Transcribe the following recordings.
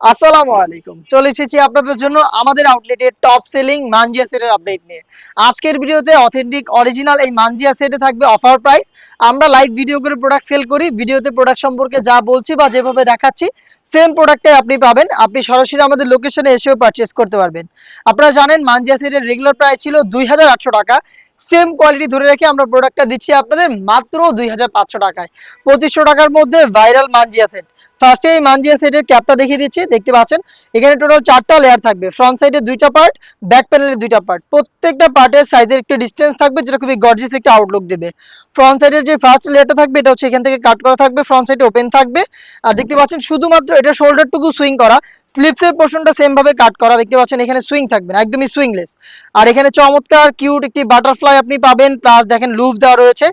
আসসালামু আলাইকুম। চলে এসেছি আপনাদের জন্য আমাদের আউটলেটের টপ সেলিং মানজিয়া সেটের আপডেট নিয়ে। আজকের ভিডিওতে অথেন্টিক অরিজিনাল এই মানজিয়া সেটে থাকবে অফার প্রাইস। আমরা লাইভ ভিডিও করে প্রোডাক্ট সেল করি। ভিডিওতে প্রোডাক্ট সম্পর্কে যা বলছি বা যেভাবে দেখাচ্ছি সেম প্রোডাক্টটাই আপনি পাবেন। আপনি সরাসরি আমাদের লোকেশনে এসেও পারচেজ করতে পারবেন। আপনারা জানেন মানজিয়া সেটের রেগুলার প্রাইস ছিল ২,৮০০ টাকা। সেম কোয়ালিটি ধরে রেখে আমরা প্রোডাক্টটা দিচ্ছি আপনাদের মাত্র ২,৫০০ টাকায়। ২৫০০ টাকার মধ্যে ভাইরাল মানজিয়া সেট। ফার্স্টে এই মানজিয়া সেটের ক্যাপটা দেখিয়ে দিচ্ছি, দেখতে পাচ্ছেন এখানে টোটাল 4টা লেয়ার থাকবে। ফ্রন্ট সাইডে 2টা পার্ট, ব্যাক প্যানেলে 2টা পার্ট। প্রত্যেকটা পার্টের সাইজের একটু ডিসটেন্স থাকবে, যেটা খুবই গর্জিয়াস একটা আউটলুক দেবে। ফ্রন্ট সাইডের যে ফার্স্ট লেয়ারটা থাকবে এটা হচ্ছে এখান থেকে কাট করা থাকবে, ফ্রন্ট সাইডে ওপেন থাকবে। আর দেখতে পাচ্ছেন শুধুমাত্র এটা শোল্ডারটুকু সুইং করা, স্লিপসের পোর্শনটা সেম ভাবে কাট করা। দেখতে পাচ্ছেন এখানে সুইং থাকবে না, একদমই সুইংলেস। আর এখানে চমৎকার কিউট একটি বাটারফ্লাই আপনি পাবেন, প্লাস দেখেন লুপ দেওয়া রয়েছে।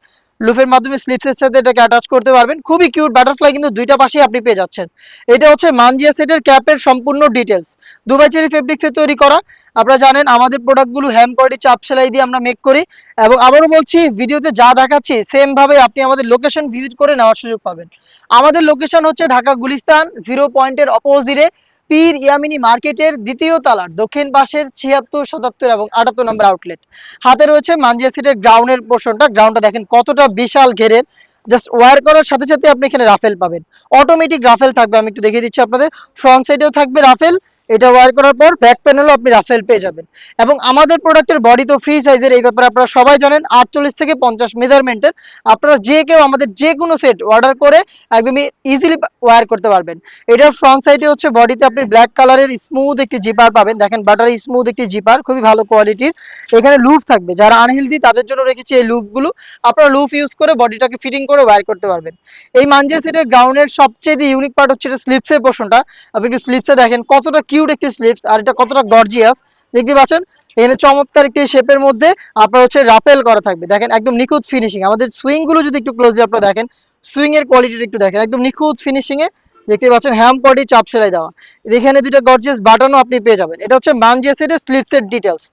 লুপের মাধ্যমে স্লিপসের সাথে এটাকে অ্যাটাচ করতে পারবেন। খুবই কিউট বাটারফ্লাই, কিন্তু দুইটা পাশেই আপনি পেয়ে যাচ্ছেন। এটা হচ্ছে মানজিয়া সেটের ক্যাপের সম্পূর্ণ ডিটেলস। দুবাই চেরি ফেব্রিক্সে তৈরি করা। আপনারা জানেন আমাদের প্রোডাক্টগুলো হ্যান্ড কোয়ালিটি চাপ সেলাই দিয়ে আমরা মেক করি। এবং আবারও বলছি, ভিডিওতে যা দেখাচ্ছি সেম ভাবে আপনি আমাদের লোকেশন ভিজিট করে নেওয়ার সুযোগ পাবেন। আমাদের লোকেশন হচ্ছে ঢাকা গুলিস্তান 0 পয়েন্টের অপোজিটে পীর ইয়ামিনী মার্কেটের দ্বিতীয় তলার দক্ষিণ পাশের ৭৬, ৭৭ এবং ৭৮ নম্বর আউটলেট। হাতে রয়েছে মানজিয়া সেটের গ্রাউন্ডের পোর্শনটা। গ্রাউন্ডটা দেখেন কতটা বিশাল ঘেরের। জাস্ট ওয়্যার করার সাথে সাথে আপনি এখানে রাফেল পাবেন। অটোমেটিক রাফেল থাকবে, আমি একটু দেখিয়ে দিচ্ছি আপনাদের। ফ্রন্ট সাইডেও থাকবে রাফেল। এটা ওয়্যার করার পর ব্যাক প্যানেলও আপনি রাফেল পেয়ে যাবেন। এবং আমাদের প্রোডাক্টের বডি তো ফ্রি সাইজের, এই ব্যাপারে আপনারা সবাই জানেন। ৪৮ থেকে ৫০ মেজারমেন্টের। আপনারা যে কেউ আমাদের যে কোনো সেট অর্ডার করে একদমই ইজিলি ওয়্যার করতে পারবেন। এটার ফ্রন্ট সাইডে হচ্ছে বডিতে আপনি ব্ল্যাক কালারের স্মুথ একটি জিপার পাবেন। দেখেন বাটারি স্মুথ একটি জিপার, খুবই ভালো কোয়ালিটির। এখানে লুপ থাকবে, যারা আনহেলদি তাদের জন্য রেখেছি এই লুপগুলো। আপনারা লুপ ইউজ করে বডিটাকে ফিটিং করে ওয়্যার করতে পারবেন। এই মানজিয়া সেটের গ্রাউন্ডের সবচেয়ে ইউনিক পার্ট হচ্ছে এটা স্লিপসের পোর্শনটা। আপনি একটু স্লিপসে দেখেন কতটা কিউট একটি স্লিপস, আর এটা কতটা গর্জিয়াস দেখতে পাচ্ছেন। এখানে চমৎকার একটি শেপের মধ্যে আপনার হচ্ছে রাফেল করা থাকবে। দেখেন একদম নিখুঁত ফিনিশিং। আমাদের সুইং গুলো যদি একটু ক্লোজলি আপনারা দেখেন, সুইং এর কোয়ালিটিটা একটু দেখেন, একদম নিখুঁত ফিনিশিং এ দেখতে পাচ্ছেন। হ্যাম কোয়ালিটি চাপ সেলাই দেওয়া। এখানে দুটো গর্জিয়াস বাটনও আপনি পেয়ে যাবেন। এটা হচ্ছে মানজিয়া সেটের স্লিপসের ডিটেলস।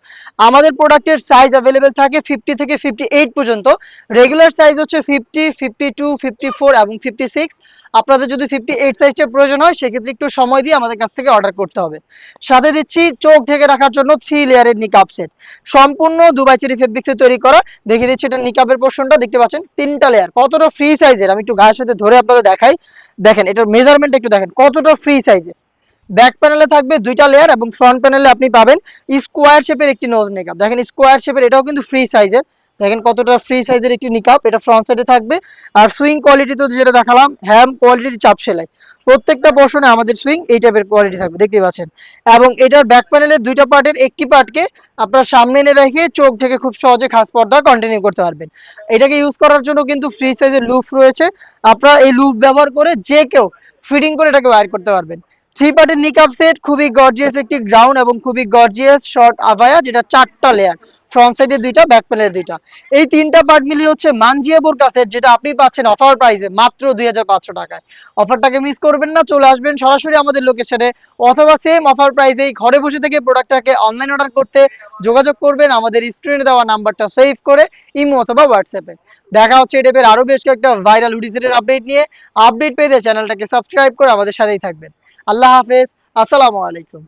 আমাদের প্রোডাক্টের সাইজ অ্যাভেলেবেল থাকে 50 থেকে 58 পর্যন্ত। রেগুলার সাইজ হচ্ছে 50, 52, 54 এবং 56। আপনাদের যদি 58 সাইজের প্রয়োজন হয় সেক্ষেত্রে একটু সময় দিয়ে আমাদের কাছ থেকে অর্ডার করতে হবে। সাথে দিচ্ছি চোখ ঢেকে রাখার জন্য 3 লেয়ারের নিকাব সেট, সম্পূর্ণ দুবাই চেরি ফেব্রিক্সে তৈরি করা। দেখিয়ে দিচ্ছি এটা নিকাবের পোর্শনটা, দেখতে পাচ্ছেন 3টা লেয়ার, কতটা ফ্রি সাইজের। আমি একটু গায়ের সাথে ধরে আপনাদের দেখাই। দেখেন এটার মেজারমেন্ট একটু দেখেন কতটা ফ্রি সাইজের। ব্যাক প্যানেলে থাকবে 2টা লেয়ার এবং ফ্রন্ট প্যানেলে আপনি পাবেন স্কোয়ার শেপের একটি নোজ মেকআপ। দেখেন স্কোয়ার শেপের, এটাও কিন্তু ফ্রি সাইজের। দেখেন কতটা ফ্রি সাইজের একটি নিকাপ। এটা ফ্রন্ট সাইডে থাকবে। আর সুইং কোয়ালিটি তো যেটা দেখালাম, হ্যাম কোয়ালিটির চাপ সেলাই। প্রত্যেকটা পোর্শনে আমাদের সুইং এই টাইপের কোয়ালিটি থাকবে, দেখতে পাচ্ছেন। এবং এটার ব্যাক প্যানেলের 2টা পার্টের একটি পার্টকে আপনার সামনে এনে রেখে চোখ থেকে খুব সহজে খাস পর্দা কন্টিনিউ করতে পারবেন। এটাকে ইউজ করার জন্য কিন্তু ফ্রি সাইজের লুপ রয়েছে। আপনারা এই লুপ ব্যবহার করে যে কেউ ফিটিং করে এটাকে ওয়্যার করতে পারবেন। 3 পার্টের নিকাব সেট, খুবই গর্জিয়াস একটি গ্রাউন্ড এবং খুবই গর্জিয়াস শর্ট আভায়া, যেটা 4টা লেয়ার। ফ্রন্ট সাইডে 2টা, ব্যাক প্যানেলে 2টা। এই 3টা পার্ট মিলিয়ে হচ্ছে মানজিয়া বোরকা সেট, যেটা আপনি পাচ্ছেন অফার প্রাইসে মাত্র ২,৫০০ টাকায়। অফারটাকে মিস করবেন না, চলে আসবেন সরাসরি আমাদের লোকেশনে, অথবা সেম অফার প্রাইসেই ঘরে বসে থেকে প্রোডাক্টটাকে অনলাইন অর্ডার করতে যোগাযোগ করবেন আমাদের স্ক্রিনে দেওয়া নাম্বারটা সেভ করে ইমো অথবা হোয়াটসঅ্যাপে। দেখা হচ্ছে এই টাইপের আরো বেশ কয়েকটা ভাইরাল হুডি সেটের আপডেট নিয়ে। আপডেট পেতে চ্যানেলটাকে সাবস্ক্রাইব করে আমাদের সাথেই থাকবেন। আল্লাহ হাফেজ, আসসালামু আলাইকুম।